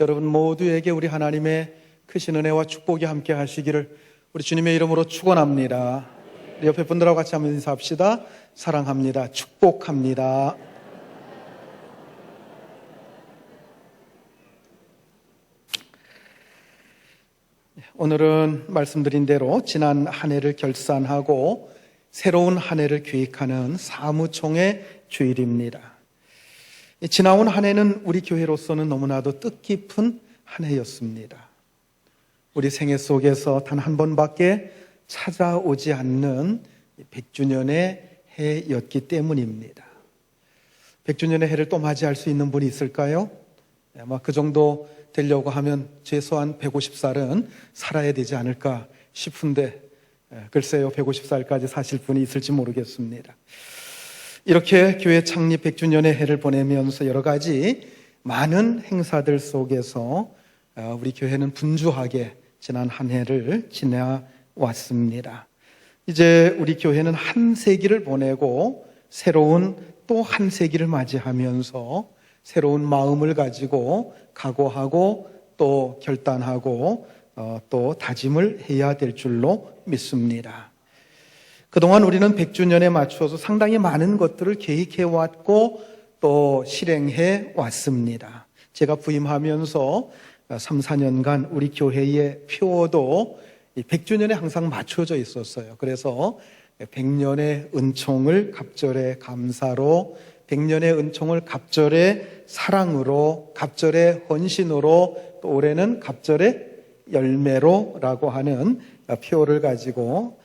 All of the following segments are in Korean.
여러분 모두에게 우리 하나님의 크신 은혜와 축복이 함께 하시기를 우리 주님의 이름으로 축원합니다. 우리 옆에 분들하고 같이 한번 인사합시다. 사랑합니다. 축복합니다. 오늘은 말씀드린 대로 지난 한 해를 결산하고 새로운 한 해를 계획하는 사무총회 주일입니다. 지나온 한 해는 우리 교회로서는 너무나도 뜻깊은 한 해였습니다. 우리 생애 속에서 단 한 번밖에 찾아오지 않는 100주년의 해였기 때문입니다. 100주년의 해를 또 맞이할 수 있는 분이 있을까요? 아마 그 정도 되려고 하면 최소한 150살은 살아야 되지 않을까 싶은데 글쎄요, 150살까지 사실 분이 있을지 모르겠습니다. 이렇게 교회 창립 100주년의 해를 보내면서 여러 가지 많은 행사들 속에서 우리 교회는 분주하게 지난 한 해를 지나왔습니다. 이제 우리 교회는 한 세기를 보내고 새로운 또 한 세기를 맞이하면서 새로운 마음을 가지고 각오하고 또 결단하고 또 다짐을 해야 될 줄로 믿습니다. 그동안 우리는 100주년에 맞춰서 상당히 많은 것들을 계획해왔고 또 실행해 왔습니다. 제가 부임하면서 3, 4년간 우리 교회의 표어도 100주년에 항상 맞춰져 있었어요. 그래서 100년의 은총을 갑절의 감사로, 100년의 은총을 갑절의 사랑으로, 갑절의 헌신으로, 또 올해는 갑절의 열매로라고 하는 표어를 가지고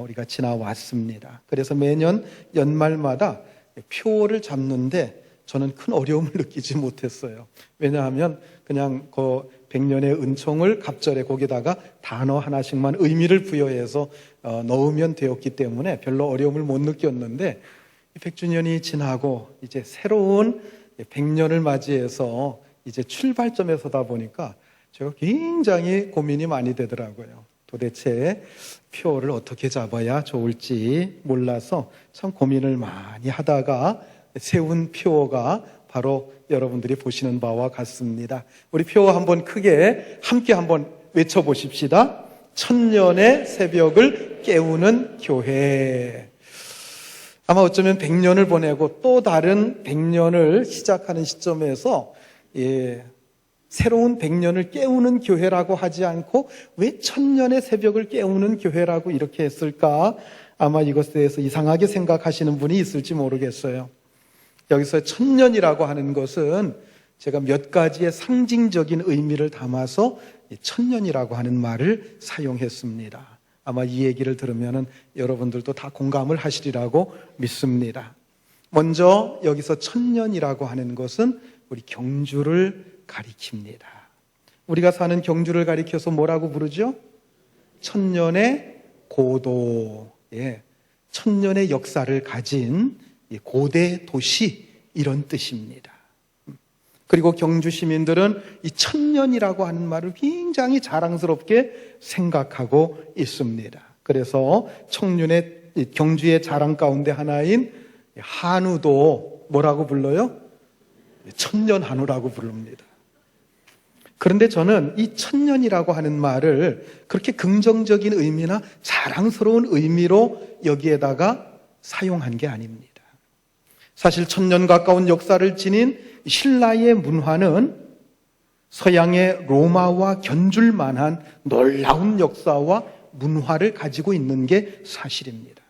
우리가 지나왔습니다. 그래서 매년 연말마다 표어를 잡는데 저는 큰 어려움을 느끼지 못했어요. 왜냐하면 그냥 그 100년의 은총을 갑절에 거기다가 단어 하나씩만 의미를 부여해서 넣으면 되었기 때문에 별로 어려움을 못 느꼈는데 100주년이 지나고 이제 새로운 100년을 맞이해서 이제 출발점에 서다 보니까 제가 굉장히 고민이 많이 되더라고요. 도대체 표어를 어떻게 잡아야 좋을지 몰라서 참 고민을 많이 하다가 세운 표어가 바로 여러분들이 보시는 바와 같습니다. 우리 표어 한번 크게 함께 한번 외쳐보십시다. 천년의 새벽을 깨우는 교회. 아마 어쩌면 100년을 보내고 또 다른 100년을 시작하는 시점에서 새로운 100년을 깨우는 교회라고 하지 않고 왜 천년의 새벽을 깨우는 교회라고 이렇게 했을까? 아마 이것에 대해서 이상하게 생각하시는 분이 있을지 모르겠어요. 여기서 천년이라고 하는 것은 제가 몇 가지의 상징적인 의미를 담아서 천년이라고 하는 말을 사용했습니다. 아마 이 얘기를 들으면 여러분들도 다 공감을 하시리라고 믿습니다. 먼저 여기서 천년이라고 하는 것은 우리 경주를 가리킵니다. 우리가 사는 경주를 가리켜서 뭐라고 부르죠? 천년의 고도, 천년의 역사를 가진 고대 도시, 이런 뜻입니다. 그리고 경주 시민들은 이 천년이라고 하는 말을 굉장히 자랑스럽게 생각하고 있습니다. 그래서 경주의 자랑 가운데 하나인 한우도 뭐라고 불러요? 천년 한우라고 부릅니다. 그런데 저는 이 천년이라고 하는 말을 그렇게 긍정적인 의미나 자랑스러운 의미로 여기에다가 사용한 게 아닙니다. 사실 천년 가까운 역사를 지닌 신라의 문화는 서양의 로마와 견줄 만한 놀라운 역사와 문화를 가지고 있는 게 사실입니다.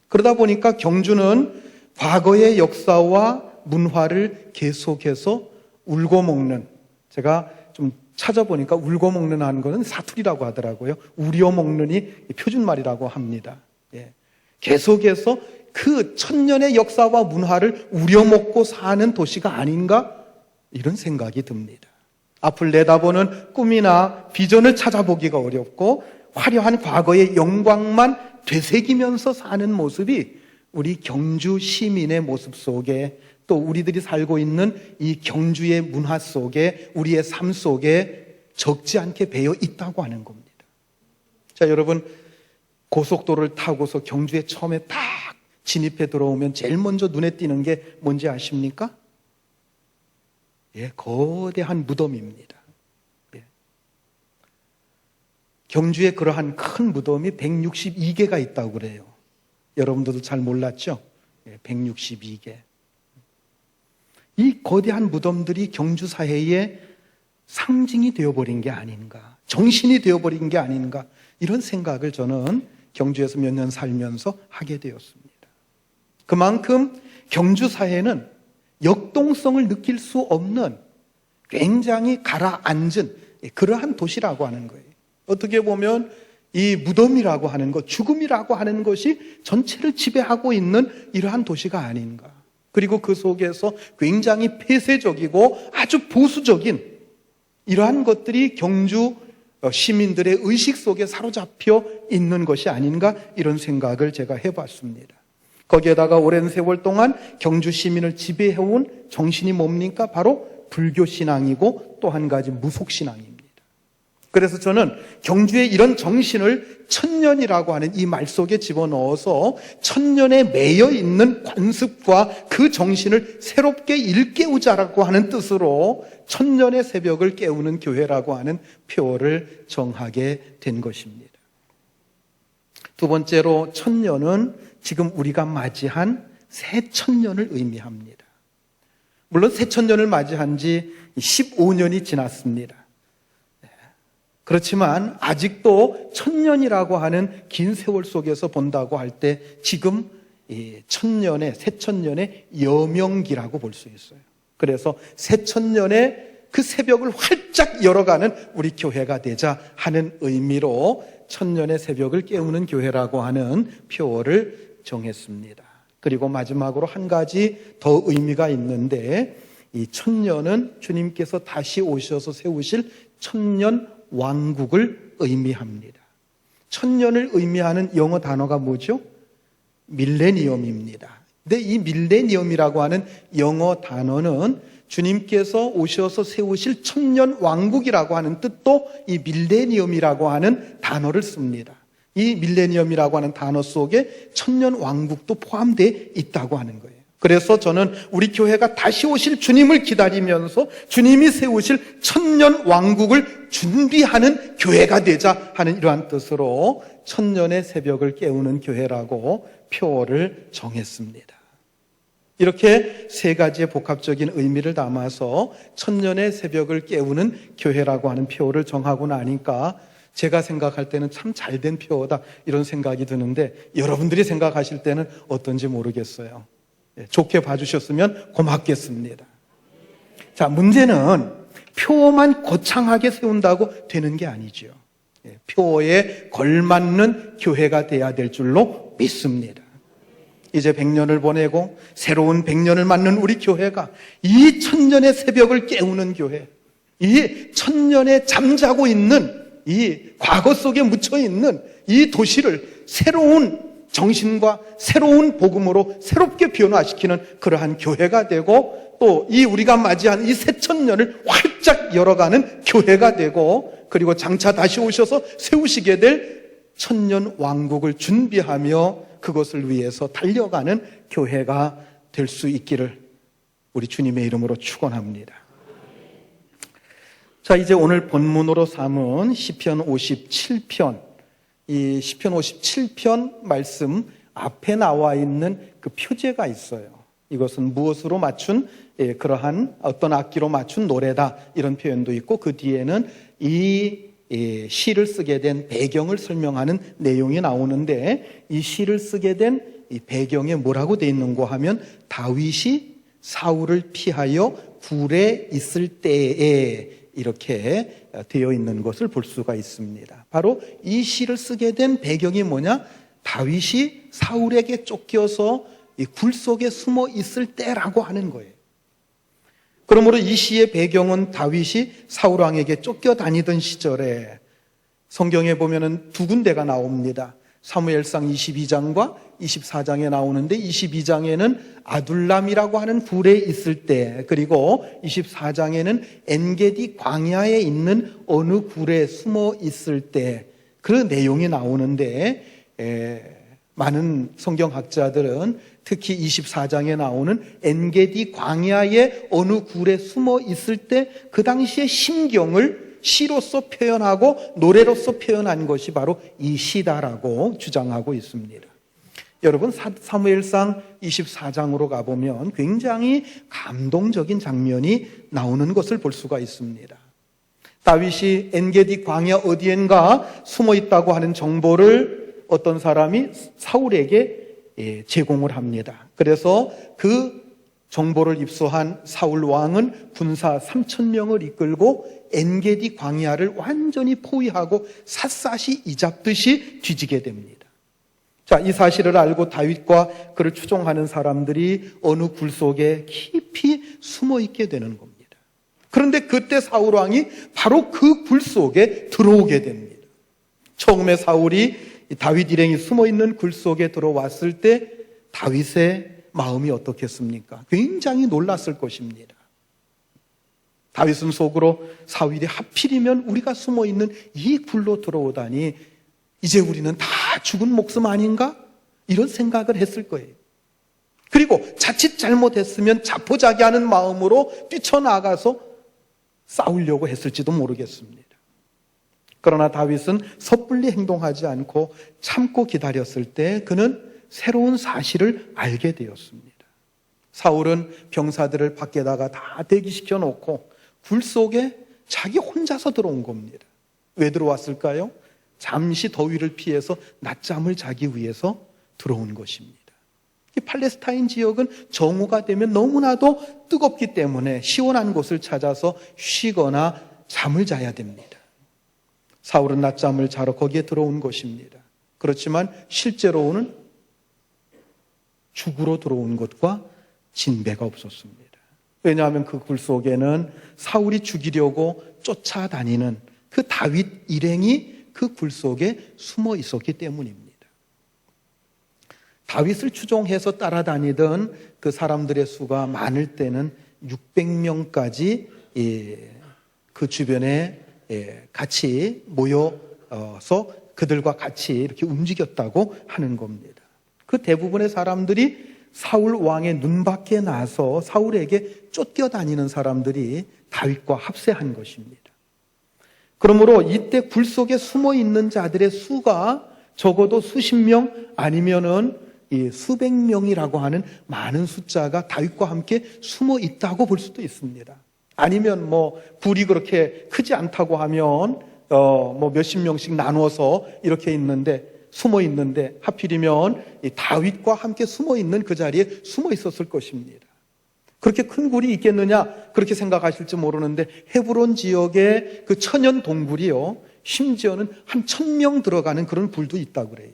그러다 보니까 경주는 과거의 역사와 문화를 계속해서 울고 먹는, 제가 좀 찾아보니까 울고 먹는 하는 거는 사투리라고 하더라고요. 우려 먹는이 표준말이라고 합니다. 계속해서 그 천년의 역사와 문화를 우려먹고 사는 도시가 아닌가? 이런 생각이 듭니다. 앞을 내다보는 꿈이나 비전을 찾아보기가 어렵고 화려한 과거의 영광만 되새기면서 사는 모습이 우리 경주 시민의 모습 속에, 또 우리들이 살고 있는 이 경주의 문화 속에, 우리의 삶 속에 적지 않게 배어 있다고 하는 겁니다. 자, 여러분, 고속도로를 타고서 경주에 처음에 딱 진입해 들어오면 제일 먼저 눈에 띄는 게 뭔지 아십니까? 거대한 무덤입니다. 경주에 그러한 큰 무덤이 162개가 있다고 그래요. 여러분들도 잘 몰랐죠? 162개. 이 거대한 무덤들이 경주 사회의 상징이 되어버린 게 아닌가, 정신이 되어버린 게 아닌가, 이런 생각을 저는 경주에서 몇 년 살면서 하게 되었습니다. 그만큼 경주 사회는 역동성을 느낄 수 없는 굉장히 가라앉은 그러한 도시라고 하는 거예요. 어떻게 보면 이 무덤이라고 하는 것, 죽음이라고 하는 것이 전체를 지배하고 있는 이러한 도시가 아닌가. 그리고 그 속에서 굉장히 폐쇄적이고 아주 보수적인 이러한 것들이 경주 시민들의 의식 속에 사로잡혀 있는 것이 아닌가, 이런 생각을 제가 해봤습니다. 거기에다가 오랜 세월 동안 경주 시민을 지배해온 정신이 뭡니까? 바로 불교 신앙이고 또 한 가지 무속 신앙입니다. 그래서 저는 경주의 이런 정신을 천년이라고 하는 이 말 속에 집어넣어서 천년에 매여 있는 관습과 그 정신을 새롭게 일깨우자라고 하는 뜻으로 천년의 새벽을 깨우는 교회라고 하는 표어를 정하게 된 것입니다. 두 번째로, 천년은 지금 우리가 맞이한 새 천년을 의미합니다. 물론 새 천년을 맞이한 지 15년이 지났습니다. 그렇지만 아직도 천년이라고 하는 긴 세월 속에서 본다고 할 때 지금 천년의, 새 천년의 여명기라고 볼 수 있어요. 그래서 새 천년의 그 새벽을 활짝 열어가는 우리 교회가 되자 하는 의미로 천년의 새벽을 깨우는 교회라고 하는 표어를 정했습니다. 그리고 마지막으로 한 가지 더 의미가 있는데, 이 천년은 주님께서 다시 오셔서 세우실 천년 왕국을 의미합니다. 천년을 의미하는 영어 단어가 뭐죠? 밀레니엄입니다. 근데 이 밀레니엄이라고 하는 영어 단어는 주님께서 오셔서 세우실 천년 왕국이라고 하는 뜻도 이 밀레니엄이라고 하는 단어를 씁니다. 이 밀레니엄이라고 하는 단어 속에 천년 왕국도 포함되어 있다고 하는 거예요. 그래서 저는 우리 교회가 다시 오실 주님을 기다리면서 주님이 세우실 천년 왕국을 준비하는 교회가 되자 하는 이러한 뜻으로 천년의 새벽을 깨우는 교회라고 표어를 정했습니다. 이렇게 세 가지의 복합적인 의미를 담아서 천년의 새벽을 깨우는 교회라고 하는 표어를 정하고 나니까 제가 생각할 때는 참 잘된 표어다, 이런 생각이 드는데 여러분들이 생각하실 때는 어떤지 모르겠어요. 좋게 봐주셨으면 고맙겠습니다. 자, 문제는 표어만 거창하게 세운다고 되는 게 아니죠. 표어에 걸맞는 교회가 돼야 될 줄로 믿습니다. 이제 100년을 보내고 새로운 100년을 맞는 우리 교회가 이 천년의 새벽을 깨우는 교회, 이 천년에 잠자고 있는 이 과거 속에 묻혀있는 이 도시를 새로운 정신과 새로운 복음으로 새롭게 변화시키는 그러한 교회가 되고, 또 이 우리가 맞이한 이 새천년을 활짝 열어가는 교회가 되고, 그리고 장차 다시 오셔서 세우시게 될 천년 왕국을 준비하며 그것을 위해서 달려가는 교회가 될 수 있기를 우리 주님의 이름으로 축원합니다. 자, 이제 오늘 본문으로 삼은 시편 57편, 이 시편 57편 말씀 앞에 나와 있는 그 표제가 있어요. 이것은 무엇으로 맞춘, 그러한 어떤 악기로 맞춘 노래다, 이런 표현도 있고, 그 뒤에는 이 시를 쓰게 된 배경을 설명하는 내용이 나오는데, 이 시를 쓰게 된 이 배경에 뭐라고 되어 있는가 하면 다윗이 사울을 피하여 굴에 있을 때에 이렇게 되어 있는 것을 볼 수가 있습니다. 바로 이 시를 쓰게 된 배경이 뭐냐? 다윗이 사울에게 쫓겨서 이 굴 속에 숨어 있을 때라고 하는 거예요. 그러므로 이 시의 배경은 다윗이 사울 왕에게 쫓겨다니던 시절에 성경에 보면은 두 군데가 나옵니다. 사무엘상 22장과 24장에 나오는데, 22장에는 아둘람이라고 하는 굴에 있을 때, 그리고 24장에는 엔게디 광야에 있는 어느 굴에 숨어 있을 때, 그 내용이 나오는데, 많은 성경학자들은 특히 24장에 나오는 엔게디 광야의 어느 굴에 숨어 있을 때 그 당시의 심경을 시로서 표현하고 노래로서 표현한 것이 바로 이 시다라고 주장하고 있습니다. 여러분, 사무엘상 24장으로 가보면 굉장히 감동적인 장면이 나오는 것을 볼 수가 있습니다. 다윗이 엔게디 광야 어디엔가 숨어 있다고 하는 정보를 어떤 사람이 사울에게 제공을 합니다. 그래서 그 정보를 입수한 사울 왕은 군사 3,000명을 이끌고 엔게디 광야를 완전히 포위하고 샅샅이 이잡듯이 뒤지게 됩니다. 자, 이 사실을 알고 다윗과 그를 추종하는 사람들이 어느 굴 속에 깊이 숨어 있게 되는 겁니다. 그런데 그때 사울 왕이 바로 그 굴 속에 들어오게 됩니다. 처음에 사울이 다윗 일행이 숨어 있는 굴 속에 들어왔을 때 다윗의 마음이 어떻겠습니까? 굉장히 놀랐을 것입니다. 다윗은 속으로 사울이 하필이면 우리가 숨어 있는 이 굴로 들어오다니 이제 우리는 다 죽은 목숨 아닌가? 이런 생각을 했을 거예요. 그리고 자칫 잘못했으면 자포자기하는 마음으로 뛰쳐나가서 싸우려고 했을지도 모르겠습니다. 그러나 다윗은 섣불리 행동하지 않고 참고 기다렸을 때 그는 새로운 사실을 알게 되었습니다. 사울은 병사들을 밖에다가 다 대기시켜 놓고 굴 속에 자기 혼자서 들어온 겁니다. 왜 들어왔을까요? 잠시 더위를 피해서 낮잠을 자기 위해서 들어온 것입니다. 이 팔레스타인 지역은 정오가 되면 너무나도 뜨겁기 때문에 시원한 곳을 찾아서 쉬거나 잠을 자야 됩니다. 사울은 낮잠을 자러 거기에 들어온 것입니다. 그렇지만 실제로는 죽으러 들어온 것과 진배가 없었습니다. 왜냐하면 그 굴 속에는 사울이 죽이려고 쫓아다니는 그 다윗 일행이 그 굴 속에 숨어 있었기 때문입니다. 다윗을 추종해서 따라다니던 그 사람들의 수가 많을 때는 600명까지 그 주변에 같이 모여서 그들과 같이 이렇게 움직였다고 하는 겁니다. 그 대부분의 사람들이 사울 왕의 눈밖에 나서 사울에게 쫓겨다니는 사람들이 다윗과 합세한 것입니다. 그러므로 이때 굴 속에 숨어 있는 자들의 수가 적어도 수십 명 아니면은 수백 명이라고 하는 많은 숫자가 다윗과 함께 숨어 있다고 볼 수도 있습니다. 아니면 굴이 그렇게 크지 않다고 하면 몇십 명씩 나누어서 이렇게 숨어 있는데 하필이면 다윗과 함께 숨어 있는 그 자리에 숨어 있었을 것입니다. 그렇게 큰 굴이 있겠느냐 그렇게 생각하실지 모르는데 헤브론 지역의 그 천연 동굴이요 심지어는 한 1,000명 들어가는 그런 굴도 있다고 그래요.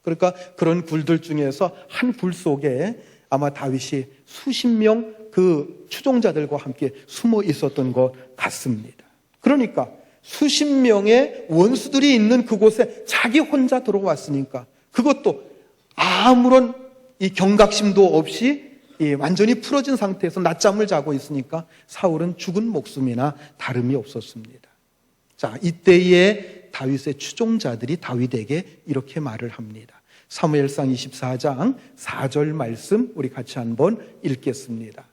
그러니까 그런 굴들 중에서 한 굴 속에 아마 다윗이 수십 명 그 추종자들과 함께 숨어 있었던 것 같습니다. 그러니까 수십 명의 원수들이 있는 그곳에 자기 혼자 들어왔으니까 그것도 아무런 이 경각심도 없이 완전히 풀어진 상태에서 낮잠을 자고 있으니까 사울은 죽은 목숨이나 다름이 없었습니다. 자, 이때에 다윗의 추종자들이 다윗에게 이렇게 말을 합니다. 사무엘상 24장 4절 말씀 우리 같이 한번 읽겠습니다.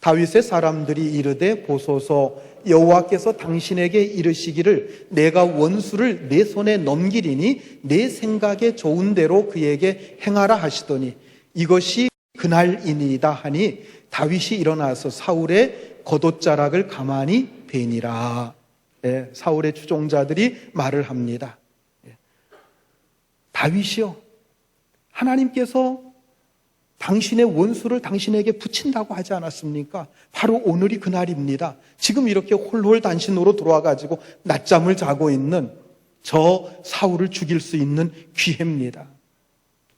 다윗의 사람들이 이르되 보소서 여호와께서 당신에게 이르시기를 내가 원수를 내 손에 넘기리니 내 생각에 좋은 대로 그에게 행하라 하시더니 이것이 그날이니이다 하니 다윗이 일어나서 사울의 겉옷자락을 가만히 베니라. 사울의 추종자들이 말을 합니다. 다윗이요, 하나님께서 당신의 원수를 당신에게 붙인다고 하지 않았습니까? 바로 오늘이 그날입니다. 지금 이렇게 홀홀단신으로 들어와가지고 낮잠을 자고 있는 저 사울을 죽일 수 있는 기회입니다.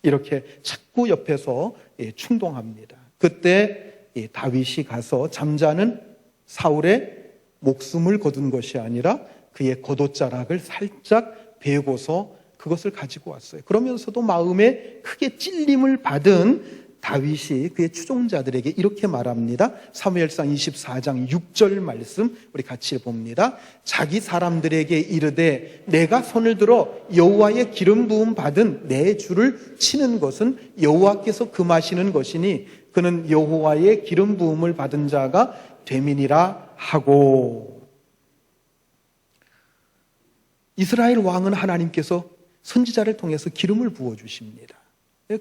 이렇게 자꾸 옆에서 충동합니다. 그때 다윗이 가서 잠자는 사울의 목숨을 거둔 것이 아니라 그의 겉옷자락을 살짝 베고서 그것을 가지고 왔어요. 그러면서도 마음에 크게 찔림을 받은 다윗이 그의 추종자들에게 이렇게 말합니다. 사무엘상 24장 6절 말씀 우리 같이 봅니다. 자기 사람들에게 이르되 내가 손을 들어 여호와의 기름 부음 받은 내 주를 치는 것은 여호와께서 금하시는 것이니 그는 여호와의 기름 부음을 받은 자가 되민이라 하고. 이스라엘 왕은 하나님께서 선지자를 통해서 기름을 부어주십니다.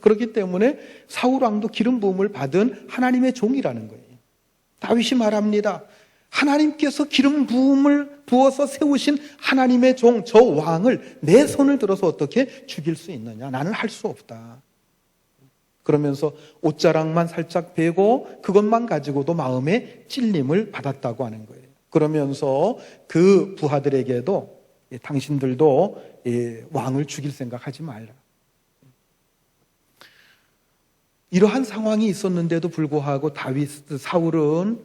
그렇기 때문에 사울 왕도 기름 부음을 받은 하나님의 종이라는 거예요. 다윗이 말합니다. 하나님께서 기름 부음을 부어서 세우신 하나님의 종, 저 왕을 내 손을 들어서 어떻게 죽일 수 있느냐? 나는 할 수 없다. 그러면서 옷자락만 살짝 베고 그것만 가지고도 마음에 찔림을 받았다고 하는 거예요. 그러면서 그 부하들에게도 당신들도 왕을 죽일 생각하지 말라. 이러한 상황이 있었는데도 불구하고 사울은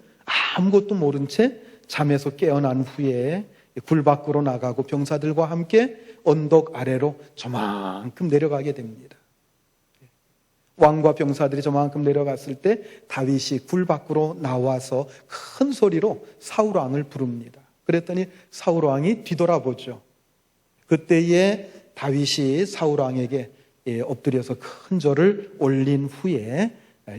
아무것도 모른 채 잠에서 깨어난 후에 굴 밖으로 나가고 병사들과 함께 언덕 아래로 저만큼 내려가게 됩니다. 왕과 병사들이 저만큼 내려갔을 때 다윗이 굴 밖으로 나와서 큰 소리로 사울 왕을 부릅니다. 그랬더니 사울 왕이 뒤돌아보죠. 그때에 다윗이 사울 왕에게 엎드려서 큰 절을 올린 후에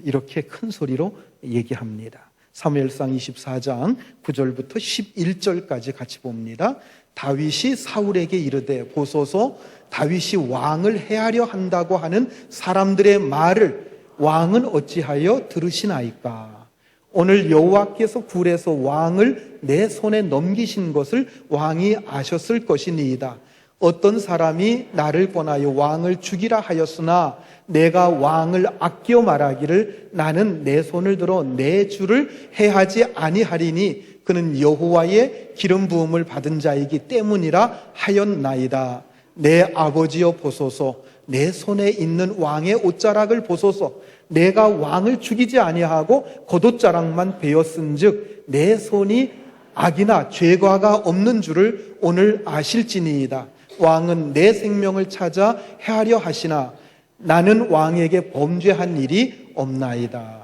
이렇게 큰 소리로 얘기합니다. 사무엘상 24장 9절부터 11절까지 같이 봅니다. 다윗이 사울에게 이르되 보소서 다윗이 왕을 해하려 한다고 하는 사람들의 말을 왕은 어찌하여 들으시나이까? 오늘 여호와께서 굴에서 왕을 내 손에 넘기신 것을 왕이 아셨을 것이니이다. 어떤 사람이 나를 권하여 왕을 죽이라 하였으나 내가 왕을 아껴 말하기를 나는 내 손을 들어 내 주를 해하지 아니하리니 그는 여호와의 기름 부음을 받은 자이기 때문이라 하였나이다. 내 아버지여 보소서 내 손에 있는 왕의 옷자락을 보소서 내가 왕을 죽이지 아니하고 겉옷자락만 베었은즉 내 손이 악이나 죄과가 없는 줄을 오늘 아실지니이다. 왕은 내 생명을 찾아 해하려 하시나 나는 왕에게 범죄한 일이 없나이다.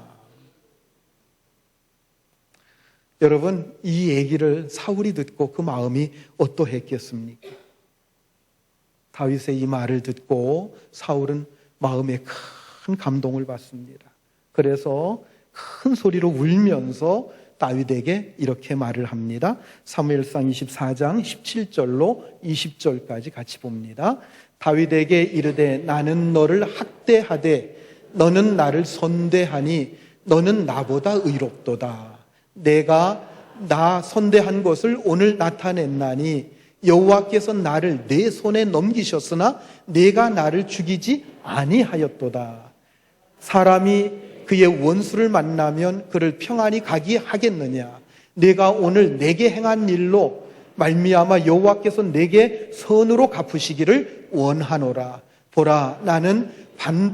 여러분, 이 얘기를 사울이 듣고 그 마음이 어떠했겠습니까? 다윗의 이 말을 듣고 사울은 마음에 큰 감동을 받습니다. 그래서 큰 소리로 울면서 다윗에게 이렇게 말을 합니다. 사무엘상 24장 17절로 20절까지 같이 봅니다. 다윗에게 이르되 나는 너를 학대하되 너는 나를 선대하니 너는 나보다 의롭도다. 내가 나 선대한 것을 오늘 나타냈나니 여호와께서 나를 내 손에 넘기셨으나 내가 나를 죽이지 아니하였도다. 사람이 그의 원수를 만나면 그를 평안히 가게 하겠느냐? 내가 오늘 내게 행한 일로 말미암아 여호와께서 내게 선으로 갚으시기를 원하노라. 보라, 나는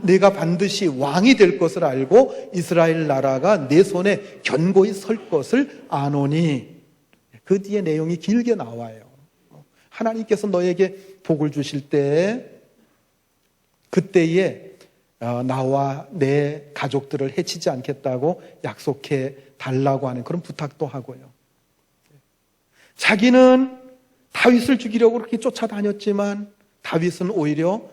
내가 반드시 왕이 될 것을 알고 이스라엘 나라가 내 손에 견고히 설 것을 아노니. 그 뒤에 내용이 길게 나와요. 하나님께서 너에게 복을 주실 때 그때에 나와 내 가족들을 해치지 않겠다고 약속해 달라고 하는 그런 부탁도 하고요. 자기는 다윗을 죽이려고 그렇게 쫓아다녔지만 다윗은 오히려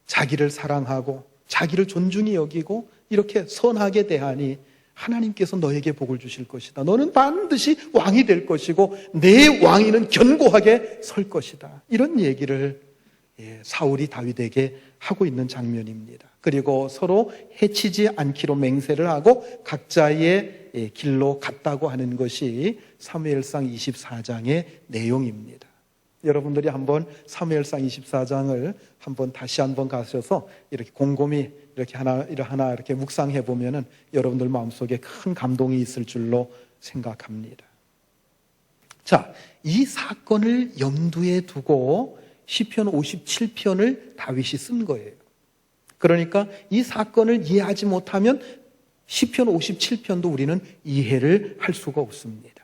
자기를 사랑하고 자기를 존중히 여기고 이렇게 선하게 대하니 하나님께서 너에게 복을 주실 것이다. 너는 반드시 왕이 될 것이고 내 왕위는 견고하게 설 것이다. 이런 얘기를 사울이 다윗에게 하고 있는 장면입니다. 그리고 서로 해치지 않기로 맹세를 하고 각자의 길로 갔다고 하는 것이 사무엘상 24장의 내용입니다. 여러분들이 한번 사무엘상 24장을 한번 다시 한번 가셔서 이렇게 곰곰이 이렇게 하나 이렇게 묵상해 보면은 여러분들 마음속에 큰 감동이 있을 줄로 생각합니다. 자, 이 사건을 염두에 두고 시편 57편을 다윗이 쓴 거예요. 그러니까 이 사건을 이해하지 못하면 시편 57편도 우리는 이해를 할 수가 없습니다.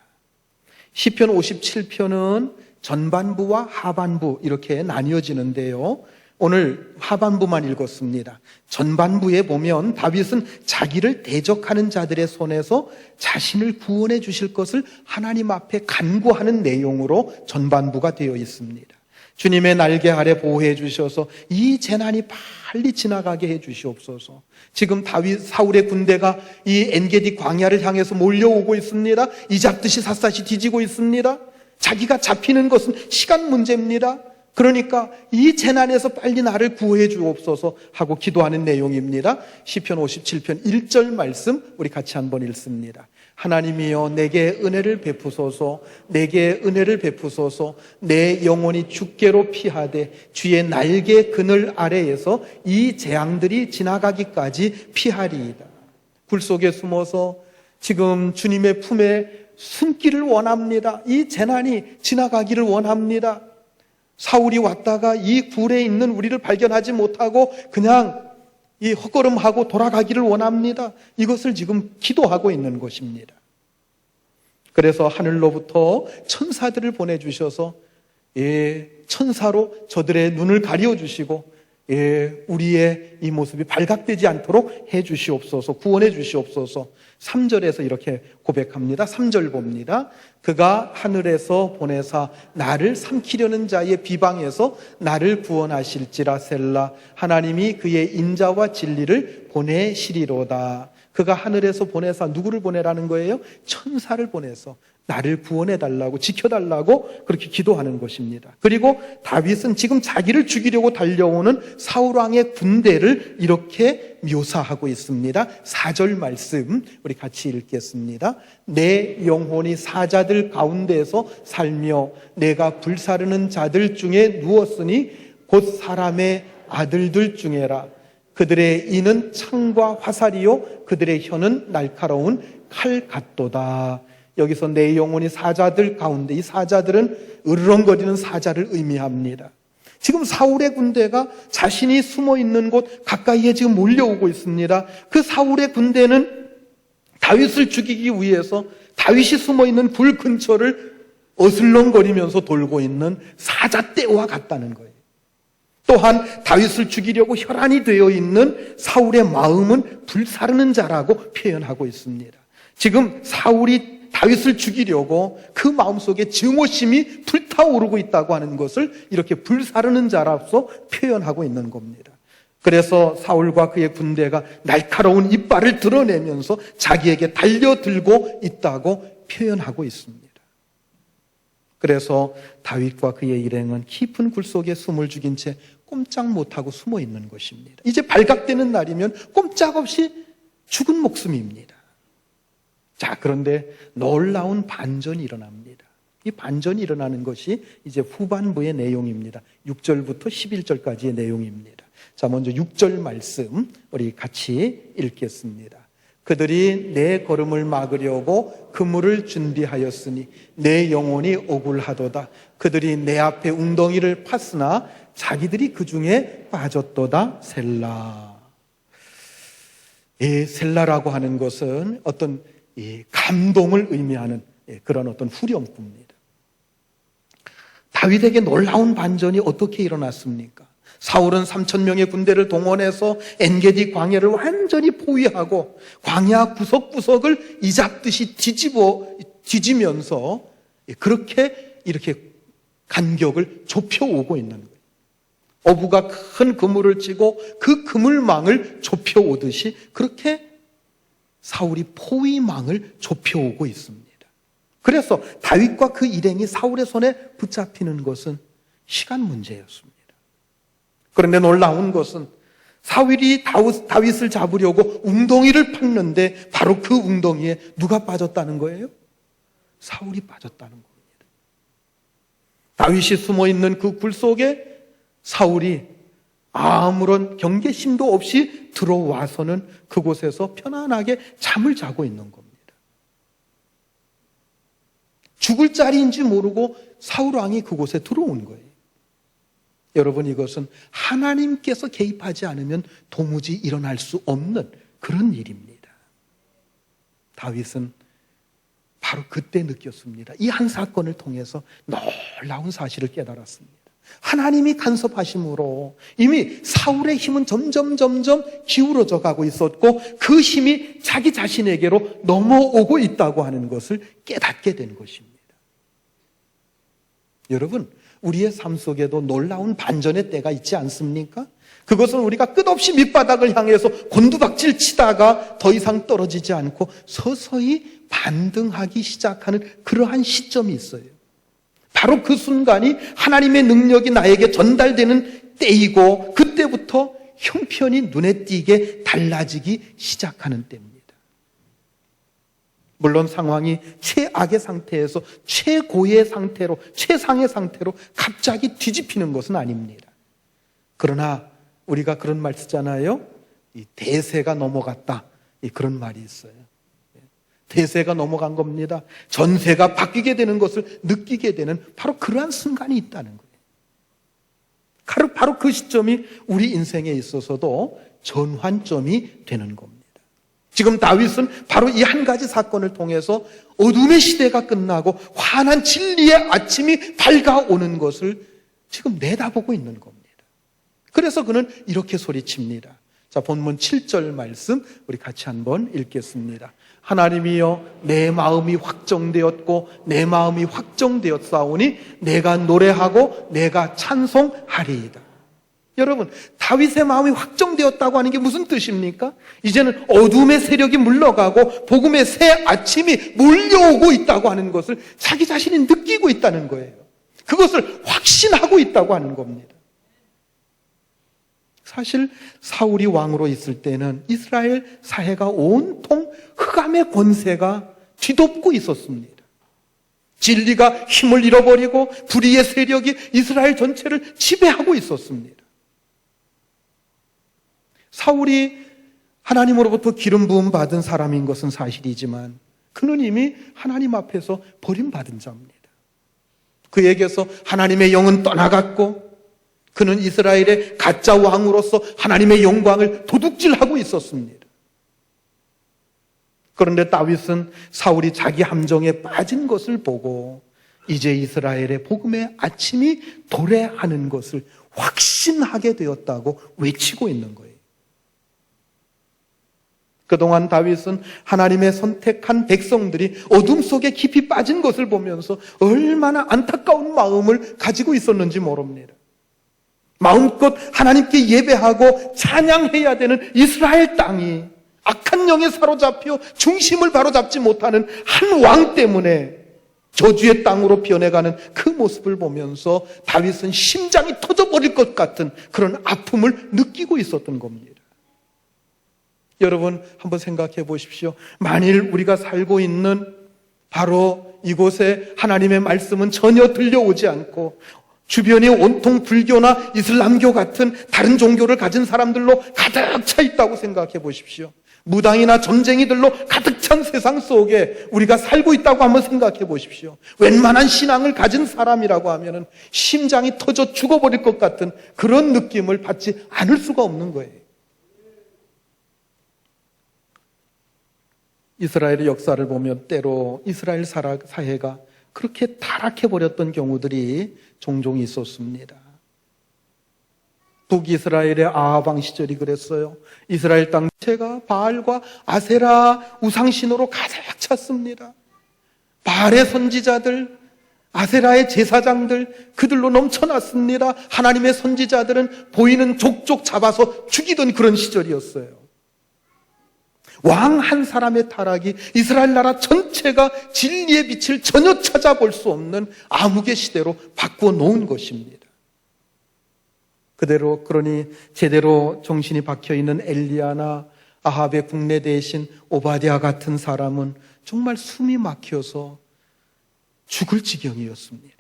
시편 57편은 전반부와 하반부 이렇게 나뉘어지는데요. 오늘 하반부만 읽었습니다. 전반부에 보면 다윗은 자기를 대적하는 자들의 손에서 자신을 구원해 주실 것을 하나님 앞에 간구하는 내용으로 전반부가 되어 있습니다. 주님의 날개 아래 보호해 주셔서 이 재난이 빨리 지나가게 해 주시옵소서. 지금 사울의 군대가 이 엔게디 광야를 향해서 몰려오고 있습니다. 이 잡듯이 샅샅이 뒤지고 있습니다. 자기가 잡히는 것은 시간 문제입니다. 그러니까 이 재난에서 빨리 나를 구해 주옵소서 하고 기도하는 내용입니다. 시편 57편 1절 말씀 우리 같이 한번 읽습니다. 하나님이여 내게 은혜를 베푸소서, 내게 은혜를 베푸소서. 내 영혼이 주께로 피하되 주의 날개 그늘 아래에서 이 재앙들이 지나가기까지 피하리이다. 굴 속에 숨어서 지금 주님의 품에 숨기를 원합니다. 이 재난이 지나가기를 원합니다. 사울이 왔다가 이 굴에 있는 우리를 발견하지 못하고 그냥 이 헛걸음하고 돌아가기를 원합니다. 이것을 지금 기도하고 있는 것입니다. 그래서 하늘로부터 천사들을 보내주셔서 천사로 저들의 눈을 가려주시고 우리의 이 모습이 발각되지 않도록 해주시옵소서, 구원해 주시옵소서. 3절에서 이렇게 고백합니다. 3절 봅니다. 그가 하늘에서 보내사 나를 삼키려는 자의 비방에서 나를 구원하실지라 셀라. 하나님이 그의 인자와 진리를 보내시리로다. 그가 하늘에서 보내사 누구를 보내라는 거예요? 천사를 보내서 나를 구원해달라고, 지켜달라고 그렇게 기도하는 것입니다. 그리고 다윗은 지금 자기를 죽이려고 달려오는 사울왕의 군대를 이렇게 묘사하고 있습니다. 4절 말씀 우리 같이 읽겠습니다. 내 영혼이 사자들 가운데서 살며 내가 불사르는 자들 중에 누웠으니 곧 사람의 아들들 중에라. 그들의 이는 창과 화살이요 그들의 혀는 날카로운 칼 같도다. 여기서 내 영혼이 사자들 가운데, 이 사자들은 으르렁거리는 사자를 의미합니다. 지금 사울의 군대가 자신이 숨어있는 곳 가까이에 지금 몰려오고 있습니다. 그 사울의 군대는 다윗을 죽이기 위해서 다윗이 숨어있는 굴 근처를 어슬렁거리면서 돌고 있는 사자떼와 같다는 거예요. 또한 다윗을 죽이려고 혈안이 되어 있는 사울의 마음은 불사르는 자라고 표현하고 있습니다. 지금 사울이 다윗을 죽이려고 그 마음속에 증오심이 불타오르고 있다고 하는 것을 이렇게 불사르는 자로서 표현하고 있는 겁니다. 그래서 사울과 그의 군대가 날카로운 이빨을 드러내면서 자기에게 달려들고 있다고 표현하고 있습니다. 그래서 다윗과 그의 일행은 깊은 굴 속에 숨을 죽인 채 꼼짝 못하고 숨어 있는 것입니다. 이제 발각되는 날이면 꼼짝없이 죽은 목숨입니다. 자, 그런데 놀라운 반전이 일어납니다. 이 반전이 일어나는 것이 이제 후반부의 내용입니다. 6절부터 11절까지의 내용입니다. 자, 먼저 6절 말씀 우리 같이 읽겠습니다. 그들이 내 걸음을 막으려고 그물을 준비하였으니 내 영혼이 억울하도다. 그들이 내 앞에 웅덩이를 팠으나 자기들이 그 중에 빠졌도다. 셀라. 이 셀라라고 하는 것은 어떤 감동을 의미하는 그런 어떤 후렴구입니다. 다윗에게 놀라운 반전이 어떻게 일어났습니까? 사울은 3,000명의 군대를 동원해서 엔게디 광야를 완전히 포위하고 광야 구석구석을 이잡듯이 뒤지면서 그렇게 이렇게 간격을 좁혀오고 있는 거예요. 어부가 큰 그물을 치고 그 그물망을 좁혀오듯이 그렇게 사울이 포위망을 좁혀오고 있습니다. 그래서 다윗과 그 일행이 사울의 손에 붙잡히는 것은 시간 문제였습니다. 그런데 놀라운 것은 사울이 다윗을 잡으려고 웅덩이를 팠는데 바로 그 웅덩이에 누가 빠졌다는 거예요? 사울이 빠졌다는 겁니다. 다윗이 숨어있는 그 굴 속에 사울이 아무런 경계심도 없이 들어와서는 그곳에서 편안하게 잠을 자고 있는 겁니다. 죽을 자리인지 모르고 사울 왕이 그곳에 들어온 거예요. 여러분, 이것은 하나님께서 개입하지 않으면 도무지 일어날 수 없는 그런 일입니다. 다윗은 바로 그때 느꼈습니다. 이 한 사건을 통해서 놀라운 사실을 깨달았습니다. 하나님이 간섭하심으로 이미 사울의 힘은 점점 기울어져 가고 있었고 그 힘이 자기 자신에게로 넘어오고 있다고 하는 것을 깨닫게 된 것입니다. 여러분, 우리의 삶 속에도 놀라운 반전의 때가 있지 않습니까? 그것은 우리가 끝없이 밑바닥을 향해서 곤두박질 치다가 더 이상 떨어지지 않고 서서히 반등하기 시작하는 그러한 시점이 있어요. 바로 그 순간이 하나님의 능력이 나에게 전달되는 때이고 그때부터 형편이 눈에 띄게 달라지기 시작하는 때입니다. 물론 상황이 최악의 상태에서 최고의 상태로, 최상의 상태로 갑자기 뒤집히는 것은 아닙니다. 그러나 우리가 그런 말 쓰잖아요. 이 대세가 넘어갔다. 그런 말이 있어요. 대세가 넘어간 겁니다. 전세가 바뀌게 되는 것을 느끼게 되는 바로 그러한 순간이 있다는 거예요. 바로 그 시점이 우리 인생에 있어서도 전환점이 되는 겁니다. 지금 다윗은 바로 이 한 가지 사건을 통해서 어둠의 시대가 끝나고 환한 진리의 아침이 밝아오는 것을 지금 내다보고 있는 겁니다. 그래서 그는 이렇게 소리칩니다. 자, 본문 7절 말씀 우리 같이 한번 읽겠습니다. 하나님이여 내 마음이 확정되었고 내 마음이 확정되었사오니 내가 노래하고 내가 찬송하리이다. 여러분, 다윗의 마음이 확정되었다고 하는 게 무슨 뜻입니까? 이제는 어둠의 세력이 물러가고 복음의 새 아침이 몰려오고 있다고 하는 것을 자기 자신이 느끼고 있다는 거예요. 그것을 확신하고 있다고 하는 겁니다. 사실 사울이 왕으로 있을 때는 이스라엘 사회가 온통 흑암의 권세가 뒤덮고 있었습니다. 진리가 힘을 잃어버리고 불의의 세력이 이스라엘 전체를 지배하고 있었습니다. 사울이 하나님으로부터 기름 부음 받은 사람인 것은 사실이지만 그는 이미 하나님 앞에서 버림받은 자입니다. 그에게서 하나님의 영은 떠나갔고 그는 이스라엘의 가짜 왕으로서 하나님의 영광을 도둑질하고 있었습니다. 그런데 다윗은 사울이 자기 함정에 빠진 것을 보고 이제 이스라엘의 복음의 아침이 도래하는 것을 확신하게 되었다고 외치고 있는 거예요. 그동안 다윗은 하나님의 선택한 백성들이 어둠 속에 깊이 빠진 것을 보면서 얼마나 안타까운 마음을 가지고 있었는지 모릅니다. 마음껏 하나님께 예배하고 찬양해야 되는 이스라엘 땅이 악한 영에 사로잡혀 중심을 바로잡지 못하는 한 왕 때문에 저주의 땅으로 변해가는 그 모습을 보면서 다윗은 심장이 터져버릴 것 같은 그런 아픔을 느끼고 있었던 겁니다. 여러분 한번 생각해 보십시오. 만일 우리가 살고 있는 바로 이곳에 하나님의 말씀은 전혀 들려오지 않고 주변이 온통 불교나 이슬람교 같은 다른 종교를 가진 사람들로 가득 차 있다고 생각해 보십시오. 무당이나 점쟁이들로 가득 찬 세상 속에 우리가 살고 있다고 한번 생각해 보십시오. 웬만한 신앙을 가진 사람이라고 하면 심장이 터져 죽어버릴 것 같은 그런 느낌을 받지 않을 수가 없는 거예요. 이스라엘의 역사를 보면 때로 이스라엘 사회가 그렇게 타락해버렸던 경우들이 종종 있었습니다. 북이스라엘의 아합 왕 시절이 그랬어요. 이스라엘 땅 자체가 바알과 아세라 우상신으로 가득 찼습니다. 바알의 선지자들, 아세라의 제사장들, 그들로 넘쳐났습니다. 하나님의 선지자들은 보이는 족족 잡아서 죽이던 그런 시절이었어요. 왕 한 사람의 타락이 이스라엘 나라 전체가 진리의 빛을 전혀 찾아볼 수 없는 암흑의 시대로 바꾸어 놓은 것입니다. 그대로 그러니 제대로 정신이 박혀있는 엘리야나 아합의 국내 대신 오바댜 같은 사람은 정말 숨이 막혀서 죽을 지경이었습니다.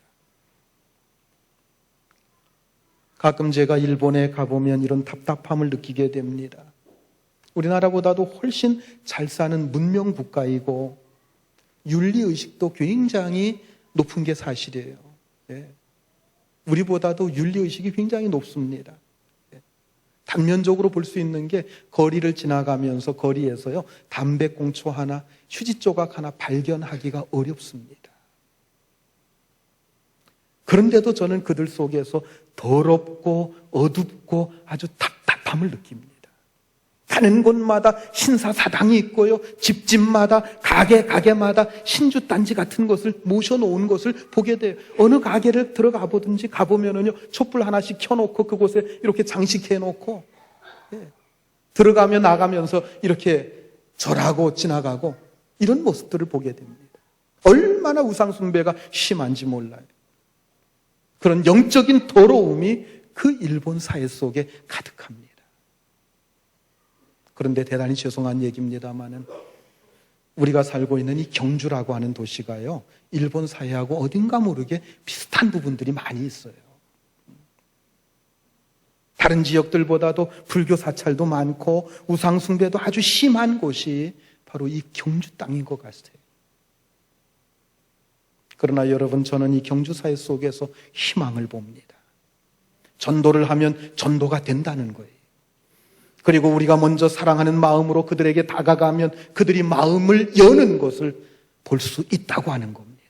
가끔 제가 일본에 가보면 이런 답답함을 느끼게 됩니다. 우리나라보다도 훨씬 잘 사는 문명 국가이고 윤리의식도 굉장히 높은 게 사실이에요. 우리보다도 윤리의식이 굉장히 높습니다. 단면적으로 볼 수 있는 게 거리를 지나가면서 거리에서요 담배꽁초 하나, 휴지 조각 하나 발견하기가 어렵습니다. 그런데도 저는 그들 속에서 더럽고 어둡고 아주 답답함을 느낍니다. 가는 곳마다 신사사당이 있고요. 집집마다 가게마다 신주단지 같은 것을 모셔놓은 것을 보게 돼요. 어느 가게를 들어가 보든지 가보면은요 촛불 하나씩 켜놓고 그곳에 이렇게 장식해놓고 들어가며 나가면서 이렇게 절하고 지나가고 이런 모습들을 보게 됩니다. 얼마나 우상숭배가 심한지 몰라요. 그런 영적인 더러움이 그 일본 사회 속에 가득합니다. 그런데 대단히 죄송한 얘기입니다만은 우리가 살고 있는 이 경주라고 하는 도시가요, 일본 사회하고 어딘가 모르게 비슷한 부분들이 많이 있어요. 다른 지역들보다도 불교 사찰도 많고 우상 숭배도 아주 심한 곳이 바로 이 경주 땅인 것 같아요. 그러나 여러분, 저는 이 경주 사회 속에서 희망을 봅니다. 전도를 하면 전도가 된다는 거예요. 그리고 우리가 먼저 사랑하는 마음으로 그들에게 다가가면 그들이 마음을 여는 것을 볼 수 있다고 하는 겁니다.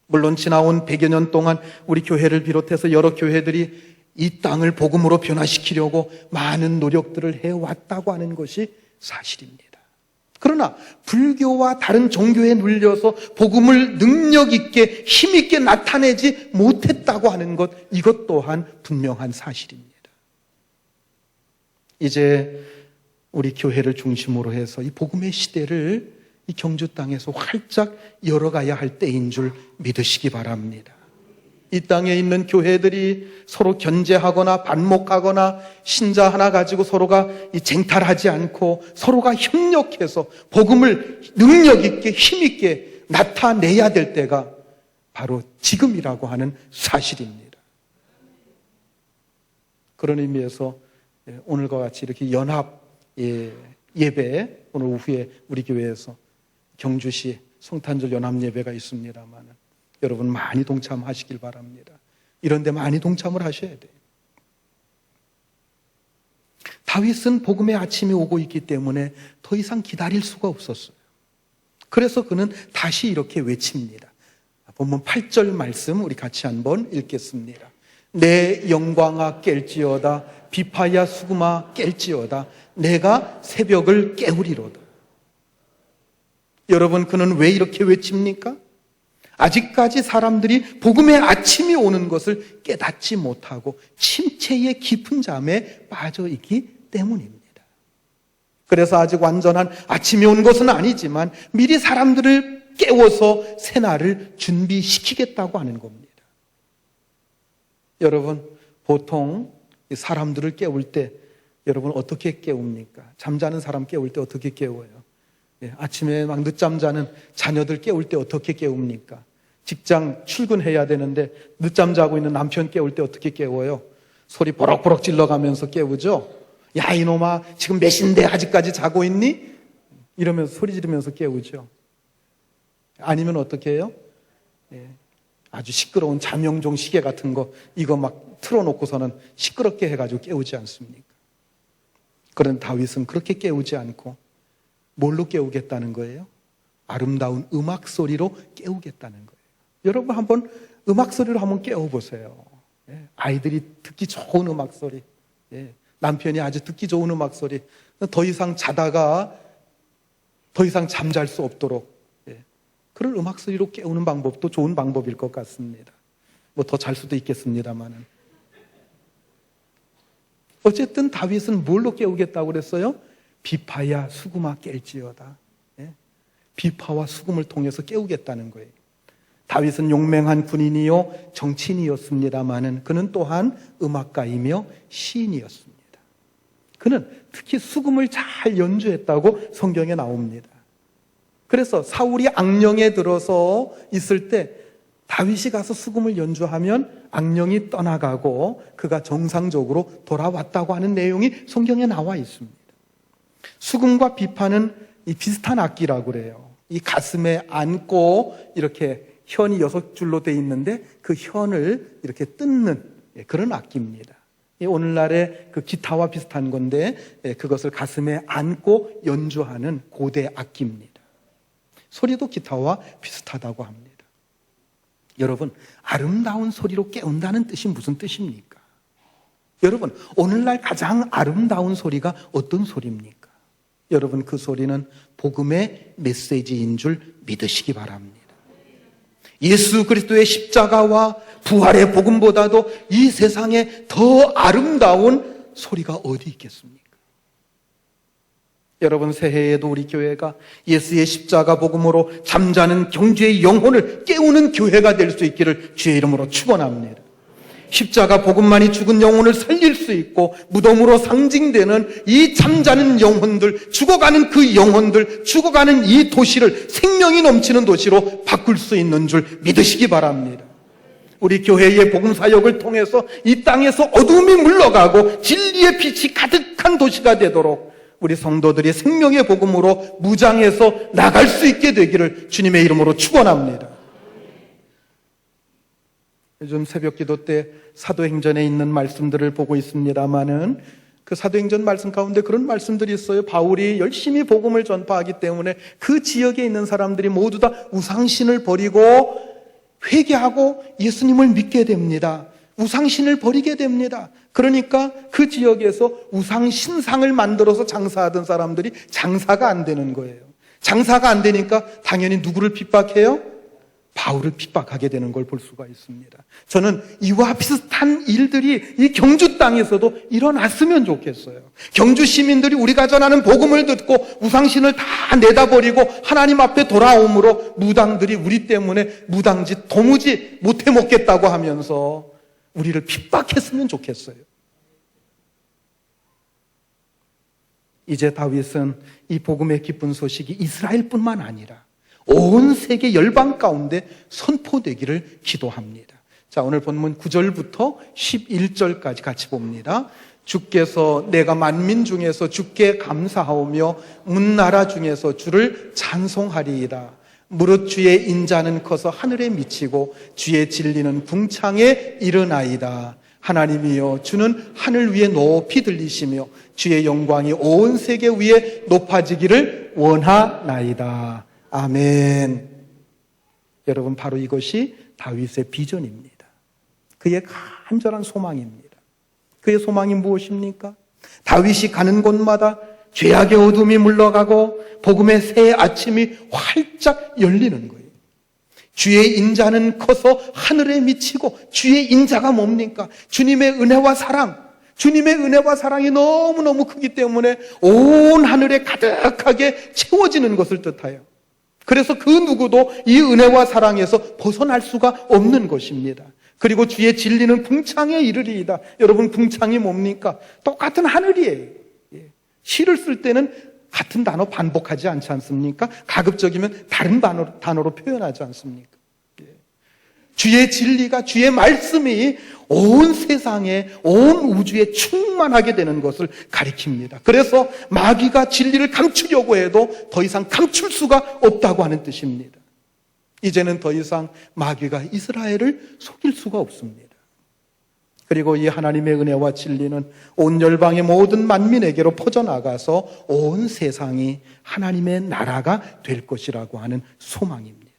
물론 지나온 100여 년 동안 우리 교회를 비롯해서 여러 교회들이 이 땅을 복음으로 변화시키려고 많은 노력들을 해왔다고 하는 것이 사실입니다. 그러나 불교와 다른 종교에 눌려서 복음을 능력 있게 힘 있게 나타내지 못했다고 하는 것, 이것 또한 분명한 사실입니다. 이제 우리 교회를 중심으로 해서 이 복음의 시대를 이 경주 땅에서 활짝 열어가야 할 때인 줄 믿으시기 바랍니다. 이 땅에 있는 교회들이 서로 견제하거나 반목하거나 신자 하나 가지고 서로가 쟁탈하지 않고 서로가 협력해서 복음을 능력 있게 힘 있게 나타내야 될 때가 바로 지금이라고 하는 사실입니다. 그런 의미에서 오늘과 같이 이렇게 연합 예배, 오늘 오후에 우리 교회에서 경주시 성탄절 연합 예배가 있습니다만 여러분 많이 동참하시길 바랍니다. 이런 데 많이 동참을 하셔야 돼요. 다윗은 복음의 아침이 오고 있기 때문에 더 이상 기다릴 수가 없었어요. 그래서 그는 다시 이렇게 외칩니다. 본문 8절 말씀 우리 같이 한번 읽겠습니다. 내 영광아 깰지어다, 비파야 수금아 깰지어다, 내가 새벽을 깨우리로다. 여러분, 그는 왜 이렇게 외칩니까? 아직까지 사람들이 복음의 아침이 오는 것을 깨닫지 못하고 침체의 깊은 잠에 빠져 있기 때문입니다. 그래서 아직 완전한 아침이 온 것은 아니지만 미리 사람들을 깨워서 새날을 준비시키겠다고 하는 겁니다. 여러분, 보통 사람들을 깨울 때 여러분 어떻게 깨웁니까? 잠자는 사람 깨울 때 어떻게 깨워요? 아침에 막 늦잠 자는 자녀들 깨울 때 어떻게 깨웁니까? 직장 출근해야 되는데 늦잠 자고 있는 남편 깨울 때 어떻게 깨워요? 소리 버럭버럭 질러가면서 깨우죠? 야, 이놈아, 지금 몇 시인데 아직까지 자고 있니? 이러면서 소리 지르면서 깨우죠. 아니면 어떻게 해요? 아주 시끄러운 자명종 시계 같은 거 이거 막 틀어놓고서는 시끄럽게 해가지고 깨우지 않습니까? 그런 다윗은 그렇게 깨우지 않고 뭘로 깨우겠다는 거예요? 아름다운 음악 소리로 깨우겠다는 거예요. 여러분 한번 음악 소리로 한번 깨워보세요. 아이들이 듣기 좋은 음악 소리, 남편이 아주 듣기 좋은 음악 소리, 더 이상 자다가 더 이상 잠잘 수 없도록 그런 음악 소리로 깨우는 방법도 좋은 방법일 것 같습니다. 뭐 더 잘 수도 있겠습니다만은. 어쨌든 다윗은 뭘로 깨우겠다고 그랬어요? 비파야 수금아 깰지어다. 비파와 수금을 통해서 깨우겠다는 거예요. 다윗은 용맹한 군인이요 정치인이었습니다마는 그는 또한 음악가이며 시인이었습니다. 그는 특히 수금을 잘 연주했다고 성경에 나옵니다. 그래서 사울이 악령에 들어서 있을 때 다윗이 가서 수금을 연주하면 악령이 떠나가고 그가 정상적으로 돌아왔다고 하는 내용이 성경에 나와 있습니다. 수금과 비파는 이 비슷한 악기라고 그래요. 이 가슴에 안고 이렇게 현이 6줄로 되어 있는데 그 현을 이렇게 뜯는 그런 악기입니다. 오늘날의 그 기타와 비슷한 건데 그것을 가슴에 안고 연주하는 고대 악기입니다. 소리도 기타와 비슷하다고 합니다. 여러분, 아름다운 소리로 깨운다는 뜻이 무슨 뜻입니까? 여러분, 오늘날 가장 아름다운 소리가 어떤 소리입니까? 여러분, 그 소리는 복음의 메시지인 줄 믿으시기 바랍니다. 예수 그리스도의 십자가와 부활의 복음보다도 이 세상에 더 아름다운 소리가 어디 있겠습니까? 여러분, 새해에도 우리 교회가 예수의 십자가 복음으로 잠자는 경주의 영혼을 깨우는 교회가 될 수 있기를 주의 이름으로 축원합니다. 십자가 복음만이 죽은 영혼을 살릴 수 있고 무덤으로 상징되는 이 잠자는 영혼들, 죽어가는 그 영혼들, 죽어가는 이 도시를 생명이 넘치는 도시로 바꿀 수 있는 줄 믿으시기 바랍니다. 우리 교회의 복음 사역을 통해서 이 땅에서 어둠이 물러가고 진리의 빛이 가득한 도시가 되도록 우리 성도들이 생명의 복음으로 무장해서 나갈 수 있게 되기를 주님의 이름으로 축원합니다. 요즘 새벽 기도 때 사도행전에 있는 말씀들을 보고 있습니다마는 그 사도행전 말씀 가운데 그런 말씀들이 있어요. 바울이 열심히 복음을 전파하기 때문에 그 지역에 있는 사람들이 모두 다 우상신을 버리고 회개하고 예수님을 믿게 됩니다. 우상신을 버리게 됩니다. 그러니까 그 지역에서 우상신상을 만들어서 장사하던 사람들이 장사가 안 되는 거예요. 장사가 안 되니까 당연히 누구를 핍박해요? 바울을 핍박하게 되는 걸 볼 수가 있습니다. 저는 이와 비슷한 일들이 이 경주 땅에서도 일어났으면 좋겠어요. 경주 시민들이 우리가 전하는 복음을 듣고 우상신을 다 내다버리고 하나님 앞에 돌아옴으로 무당들이 우리 때문에 무당짓 도무지 못해 먹겠다고 하면서 우리를 핍박했으면 좋겠어요. 이제 다윗은 이 복음의 기쁜 소식이 이스라엘뿐만 아니라 온 세계 열방 가운데 선포되기를 기도합니다. 자, 오늘 본문 9절부터 11절까지 같이 봅니다. 주께서 내가 만민 중에서 주께 감사하오며 문나라 중에서 주를 찬송하리이다. 무릇 주의 인자는 커서 하늘에 미치고 주의 진리는 궁창에 이르나이다. 하나님이여, 주는 하늘 위에 높이 들리시며 주의 영광이 온 세계 위에 높아지기를 원하나이다. 아멘. 여러분, 바로 이것이 다윗의 비전입니다. 그의 간절한 소망입니다. 그의 소망이 무엇입니까? 다윗이 가는 곳마다 죄악의 어둠이 물러가고 복음의 새 아침이 활짝 열리는 거예요. 주의 인자는 커서 하늘에 미치고, 주의 인자가 뭡니까? 주님의 은혜와 사랑. 주님의 은혜와 사랑이 너무너무 크기 때문에 온 하늘에 가득하게 채워지는 것을 뜻해요. 그래서 그 누구도 이 은혜와 사랑에서 벗어날 수가 없는 것입니다. 그리고 주의 진리는 궁창에 이르리이다. 여러분, 궁창이 뭡니까? 똑같은 하늘이에요. 시를 쓸 때는 같은 단어 반복하지 않지 않습니까? 가급적이면 다른 단어로 표현하지 않습니까? 주의 진리가, 주의 말씀이 온 세상에, 온 우주에 충만하게 되는 것을 가리킵니다. 그래서 마귀가 진리를 감추려고 해도 더 이상 감출 수가 없다고 하는 뜻입니다. 이제는 더 이상 마귀가 이스라엘을 속일 수가 없습니다. 그리고 이 하나님의 은혜와 진리는 온 열방의 모든 만민에게로 퍼져나가서 온 세상이 하나님의 나라가 될 것이라고 하는 소망입니다.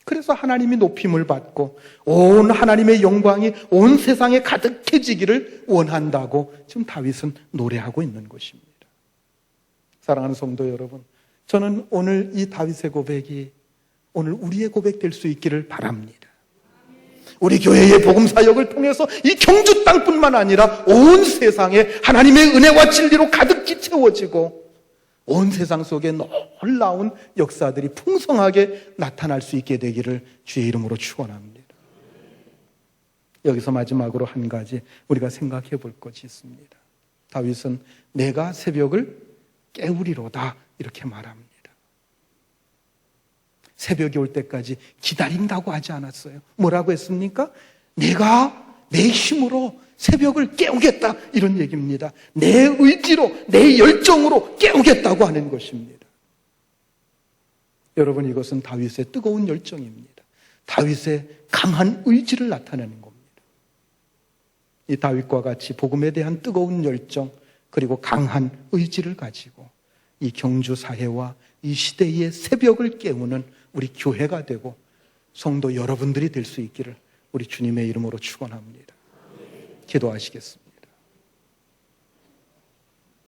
그래서 하나님이 높임을 받고 온 하나님의 영광이 온 세상에 가득해지기를 원한다고 지금 다윗은 노래하고 있는 것입니다. 사랑하는 성도 여러분, 저는 오늘 이 다윗의 고백이 오늘 우리의 고백 될 수 있기를 바랍니다. 우리 교회의 복음 사역을 통해서 이 경주 땅뿐만 아니라 온 세상에 하나님의 은혜와 진리로 가득히 채워지고 온 세상 속에 놀라운 역사들이 풍성하게 나타날 수 있게 되기를 주의 이름으로 축원합니다. 여기서 마지막으로 한 가지 우리가 생각해 볼 것이 있습니다. 다윗은 내가 새벽을 깨우리로다 이렇게 말합니다. 새벽이 올 때까지 기다린다고 하지 않았어요. 뭐라고 했습니까? 내가 내 힘으로 새벽을 깨우겠다, 이런 얘기입니다. 내 의지로, 내 열정으로 깨우겠다고 하는 것입니다. 여러분, 이것은 다윗의 뜨거운 열정입니다. 다윗의 강한 의지를 나타내는 겁니다. 이 다윗과 같이 복음에 대한 뜨거운 열정, 그리고 강한 의지를 가지고 이 경주 사회와 이 시대의 새벽을 깨우는 우리 교회가 되고 성도 여러분들이 될 수 있기를 우리 주님의 이름으로 축원합니다. 기도하시겠습니다.